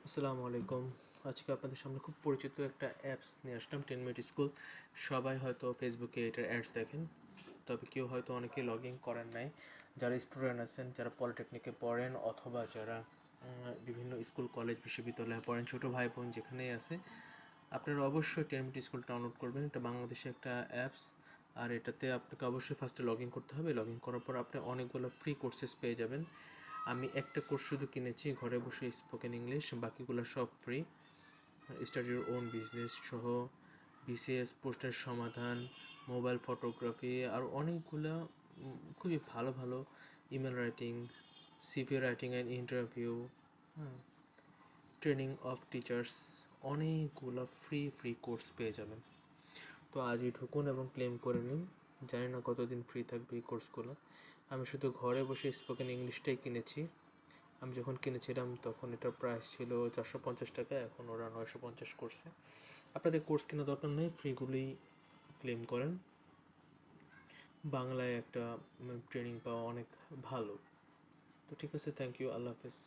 আসসালামু আলাইকুম। আজকে আপনাদের সামনে খুব পরিচিত একটা অ্যাপস নিয়ে আসলাম, 10 মিনিট স্কুল। সবাই হয়তো ফেসবুকে এটার অ্যাডস দেখেন, তবে কেউ হয়তো অনেকেই লগ ইন করেন নাই। যারা স্টুডেন্ট আছেন, যারা পলিটেকনিকে পড়েন অথবা যারা বিভিন্ন স্কুল কলেজ বিশ্ববিদ্যালয়ে পড়েন, ছোটো ভাই বোন যেখানেই আছে, আপনারা অবশ্যই 10 মিনিট স্কুল ডাউনলোড করবেন। এটা বাংলাদেশে একটা অ্যাপস, আর এটাতে আপনাকে অবশ্যই ফার্স্টে লগ ইন করতে হবে। লগ ইন করার পর আপনি অনেকগুলো ফ্রি কোর্সেস পেয়ে যাবেন। আমি একটা কোর্স শুধু কিনেছি, ঘরে বসে স্পোকেন ইংলিশ, বাকিগুলো সব free. Start your own business সহ বিসিএস পোস্টের সমাধান, মোবাইল ফটোগ্রাফি, আর অনেকগুলো খুবই ভালো ভালো email writing, CV writing and interview, হ্যাঁ, ট্রেনিং অফ টিচার্স, অনেকগুলো ফ্রি ফ্রি কোর্স পেয়ে যাবেন। তো আজই ঢুকুন এবং ক্লেম করে নিন। জানি না কতদিন ফ্রি থাকবে এই কোর্সগুলো। আমি শুধু ঘরে বসে স্পোকেন ইংলিশটাই কিনেছি। আমি যখন কিনেছিলাম তখন এটার প্রাইস ছিল 450 টাকা, এখন ওরা 950 করছে। আপনাদের কোর্স কেনা দরকার নেই, ফ্রিগুলি ক্লেম করেন। বাংলায় একটা ট্রেনিং পাওয়া অনেক ভালো। তো ঠিক আছে, থ্যাংক ইউ, আল্লাহ হাফেজ।